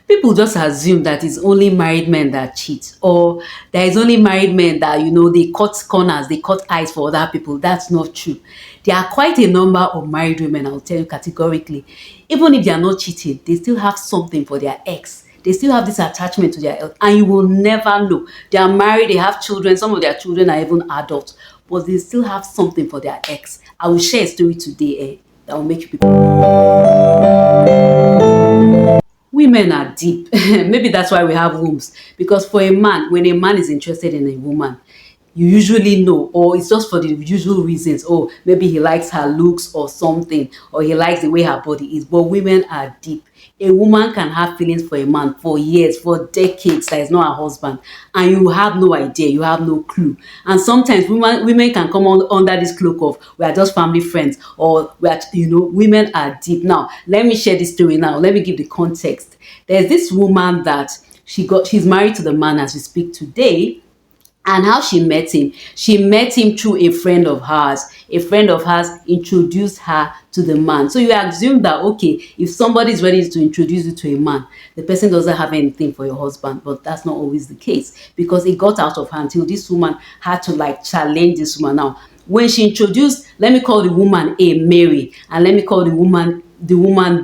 People just assume that it's only married men that cheat, or there is only married men that they cut corners, they cut eyes for other people. That's not true. There are quite a number of married women, I'll tell you categorically. Even if they are not cheating, they still have something for their ex. They still have this attachment to their ex, and you will never know. They are married, they have children, some of their children are even adults, but they still have something for their ex. I will share a story today that will make you people. Women are deep. Maybe that's why we have wombs. Because for a man, when a man is interested in a woman, you usually know, or it's just for the usual reasons. Oh, maybe he likes her looks or something, or he likes the way her body is. But women are deep. A woman can have feelings for a man for years, for decades, that is not her husband, and you have no idea, you have no clue. And sometimes women can come on under this cloak of we are just family friends, or we are, women are deep. Now, let me share this story now. Let me give the context. There's this woman that she's married to the man as we speak today. And how she met him through a friend of hers. A friend of hers introduced her to the man. So you assume that, okay, if somebody is ready to introduce you to a man, the person doesn't have anything for your husband. But that's not always the case, because it got out of hand till this woman had to like challenge this woman. Now, when she introduced, let me call the woman A, Mary, and let me call the woman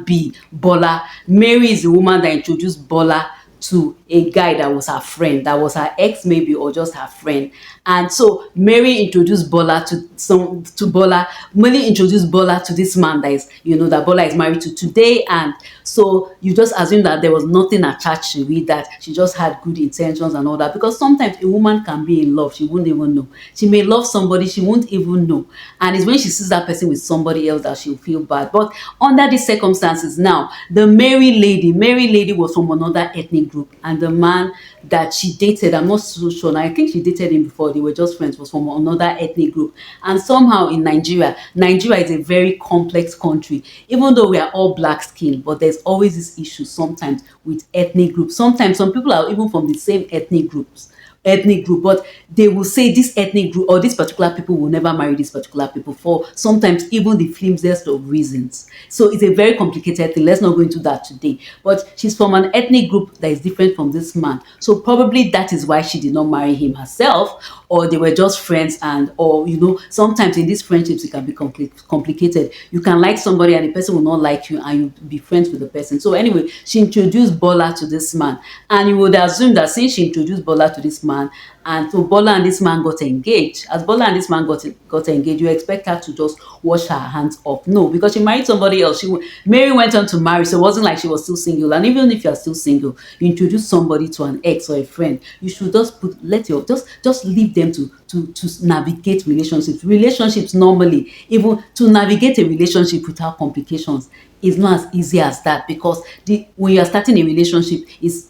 B, Bola. Mary is the woman that introduced Bola to a guy that was her friend, that was her ex maybe, or just her friend. And so Mary introduced Bola to Bola. Mary introduced Bola to this man that Bola is married to today. And so you just assume that there was nothing attached to it, that she just had good intentions and all that. Because sometimes a woman can be in love, she wouldn't even know. She may love somebody, she won't even know. And it's when she sees that person with somebody else that she'll feel bad. But under these circumstances now, the Mary lady was from another ethnic group, and the man that she dated, I'm not so sure, and I think she dated him before, they were just friends, was from another ethnic group. And somehow in Nigeria is a very complex country. Even though we are all black skin, but there's always this issue sometimes with ethnic groups. Sometimes some people are even from the same ethnic group, but they will say this ethnic group or this particular people will never marry this particular people for sometimes even the flimsiest of reasons. So it's a very complicated thing. Let's not go into that today. But she's from an ethnic group that is different from this man. So probably that is why she did not marry him herself, or they were just friends. And or sometimes in these friendships it can be complicated. You can like somebody and the person will not like you, and you be friends with the person. So anyway, she introduced Bola to this man, and you would assume that since she introduced Bola to this man, and so Bola and this man got engaged. As Bola and this man got engaged, you expect her to just wash her hands off. No, because she married somebody else. Mary went on to marry, so it wasn't like she was still single. And even if you're still single, you introduce somebody to an ex or a friend, you should just leave them to navigate relationships. Relationships normally, even to navigate a relationship without complications, is not as easy as that, because when you're starting a relationship,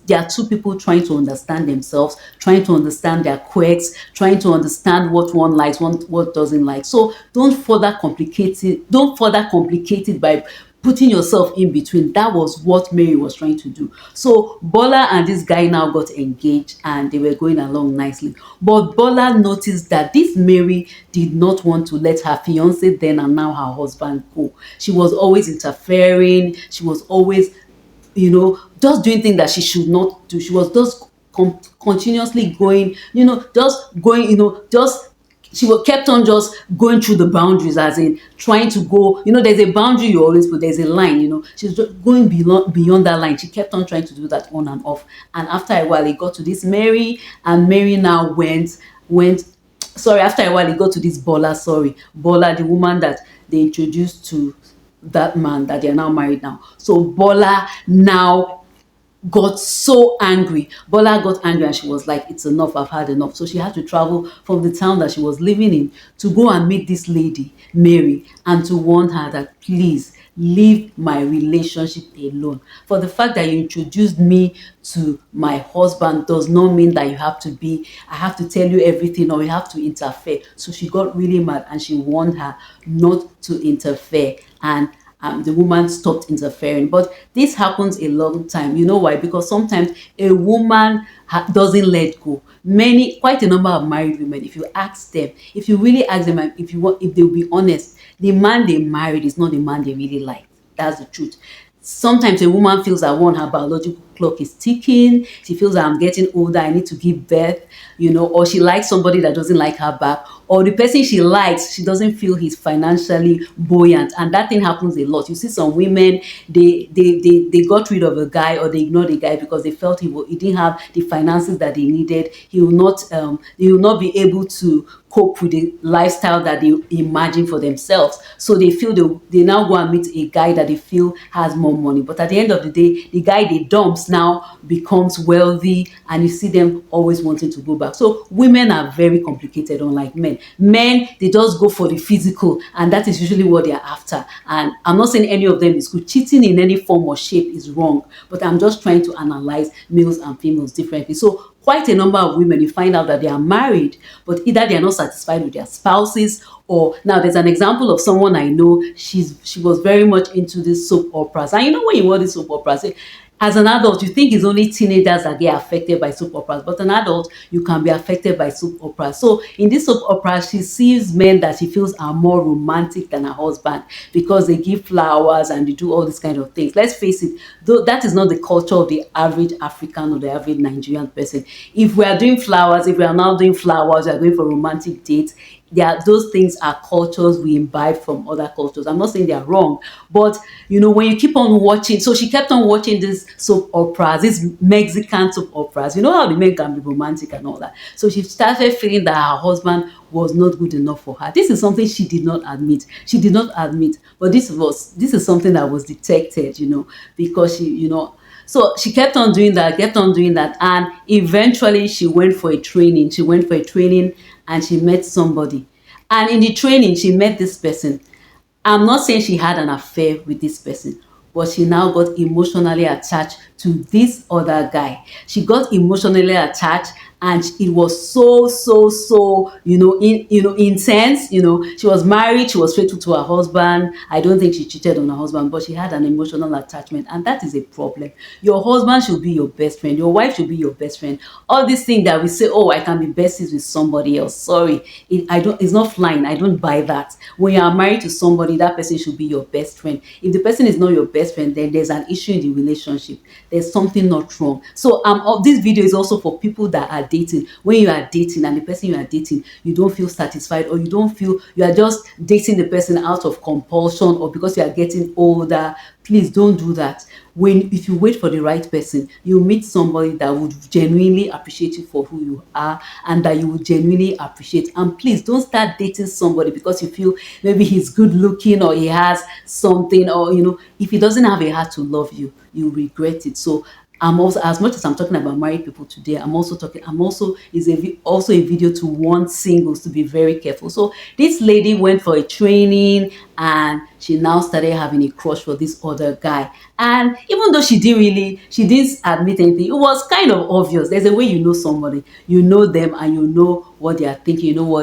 there are two people trying to understand themselves, trying to understand their quirks, trying to understand what one likes, what doesn't like. So don't further complicate it by putting yourself in between. That was what Mary was trying to do. So Bola and this guy now got engaged, and they were going along nicely. But Bola noticed that this Mary did not want to let her fiance then and now her husband go. She was always interfering. She was always, just doing things that she should not do. She was just continuously going, just going, just she was kept on just going through the boundaries, as in trying to go, there's a boundary you always put, there's a line, she's just going beyond that line. She kept on trying to do that on and off. And after a while, it got to this Mary, and Mary now after a while, it got to this Bola, the woman that they introduced to that man that they are now married now. So Bola now got so angry. Bola got angry, and she was like, it's enough, I've had enough. So she had to travel from the town that she was living in to go and meet this lady, Mary, and to warn her that, please, leave my relationship alone. For the fact that you introduced me to my husband does not mean that I have to tell you everything, or you have to interfere. So she got really mad, and she warned her not to interfere. And the woman stopped interfering. But this happens a long time. You know why? Because sometimes a woman doesn't let go. Quite a number of married women, if you really ask them, if they'll be honest, the man they married is not the man they really like. That's the truth. Sometimes a woman feels that one, her biological clock is ticking. She feels that I'm getting older, I need to give birth, or she likes somebody that doesn't like her back, or the person she likes, she doesn't feel he's financially buoyant. And that thing happens a lot. You see some women, they got rid of a guy, or they ignored the guy because they felt he didn't have the finances that they needed. He will not be able to cope with the lifestyle that they imagine for themselves. So they feel they now go and meet a guy that they feel has more money. But at the end of the day, the guy they dumps now becomes wealthy, and you see them always wanting to go back. So women are very complicated, unlike men. Men, they just go for the physical, and that is usually what they're after. And I'm not saying any of them is good. Cheating in any form or shape is wrong, but I'm just trying to analyze males and females differently. So quite a number of women, you find out that they are married, but either they are not satisfied with their spouses, or now there's an example of someone I know. She was very much into this soap operas, and when you watch this soap operas, as an adult, you think it's only teenagers that get affected by soap operas, but an adult, you can be affected by soap operas. So in this soap opera, she sees men that she feels are more romantic than her husband, because they give flowers and they do all these kind of things. Let's face it, though that is not the culture of the average African or the average Nigerian person. If we are doing flowers, if we are now doing flowers, we are going for romantic dates, those things are cultures we imbibe from other cultures. I'm not saying they are wrong, but when you keep on watching, so she kept on watching these soap operas, these Mexican soap operas. You know how the men can be romantic and all that. So she started feeling that her husband was not good enough for her. This is something she did not admit. She did not admit, but this is something that was detected, because so she kept on doing that, and eventually she went for a training. And she met somebody. And in the training, she met this person. I'm not saying she had an affair with this person, but she now got emotionally attached to this other guy. She got emotionally attached, and it was so intense. She was married, she was faithful to her husband. I don't think she cheated on her husband, but she had an emotional attachment, and that is a problem. Your husband should be your best friend, your wife should be your best friend. All these things that we say, oh, I can be besties with somebody else, sorry, it's not flying. I don't buy that. When you are married to somebody, that person should be your best friend. If the person is not your best friend, then there's an issue in the relationship. There's something not wrong. So this video is also for people that are dating. When you are dating and the person you are dating, you don't feel satisfied, or you don't feel, you are just dating the person out of compulsion, or because you are getting older, please don't do that. If you wait for the right person, you meet somebody that would genuinely appreciate you for who you are, and that you would genuinely appreciate. And please don't start dating somebody because you feel maybe he's good looking, or he has something, or if he doesn't have a heart to love you, you regret it. So I'm also, as much as I'm talking about married people today, also a video to warn singles to be very careful. So this lady went for a training, and she now started having a crush for this other guy. And even though she didn't admit anything, it was kind of obvious. There's a way you know somebody, you know them, and you know what they are thinking, you know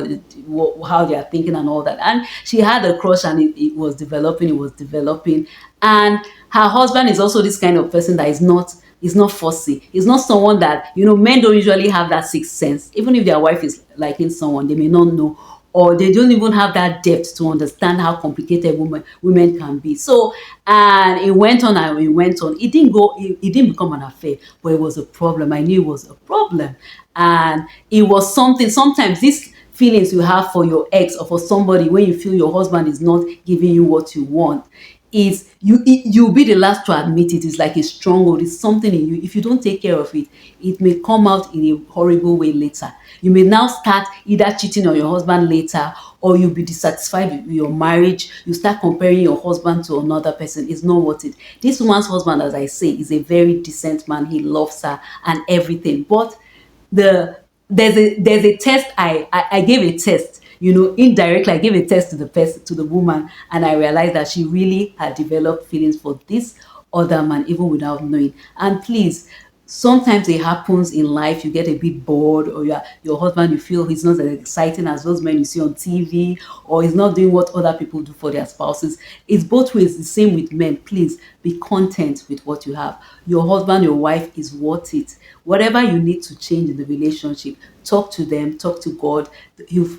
how they are thinking and all that. And she had a crush, and it was developing. And her husband is also this kind of person that is not fussy. He's not someone that, men don't usually have that sixth sense. Even if their wife is liking someone, they may not know, or they don't even have that depth to understand how complicated women can be. So, and it went on and it went on. It didn't become an affair, but it was a problem. I knew it was a problem. And it was something, sometimes these feelings you have for your ex, or for somebody, when you feel your husband is not giving you what you want, is you'll be the last to admit it. It's like a stronghold. It's something in you. If you don't take care of it, it may come out in a horrible way later. You may now start either cheating on your husband later, or you'll be dissatisfied with your marriage. You start comparing your husband to another person. It's not worth it. This woman's husband, as I say, is a very decent man. He loves her and everything. But there's a test. I gave a test, indirectly. I gave a test to the woman, and I realized that she really had developed feelings for this other man, even without knowing. And please, sometimes it happens in life. You get a bit bored, or your husband, you feel he's not as exciting as those men you see on TV, or he's not doing what other people do for their spouses. It's both ways. The same with men. Please Be content with what you have. Your husband, your wife is worth it. Whatever you need to change in the relationship, talk to them, talk to God.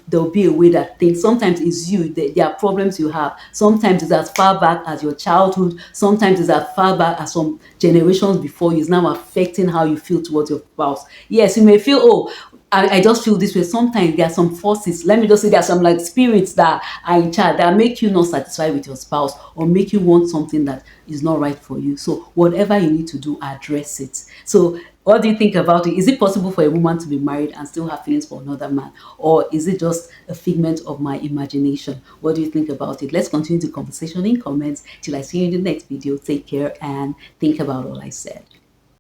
There'll be a way that things, sometimes it's you, there are problems you have. Sometimes it's as far back as your childhood. Sometimes it's as far back as some generations before you. It's now affecting how you feel towards your spouse. Yes, you may feel, oh, I just feel this way. Sometimes there are some forces. Let me just say there are some like spirits that are in charge that make you not satisfied with your spouse or make you want something that is not right for you. So whatever you need to do, address it. So what do you think about it? Is it possible for a woman to be married and still have feelings for another man? Or is it just a figment of my imagination? What do you think about it? Let's continue the conversation in comments till I see you in the next video. Take care and think about all I said.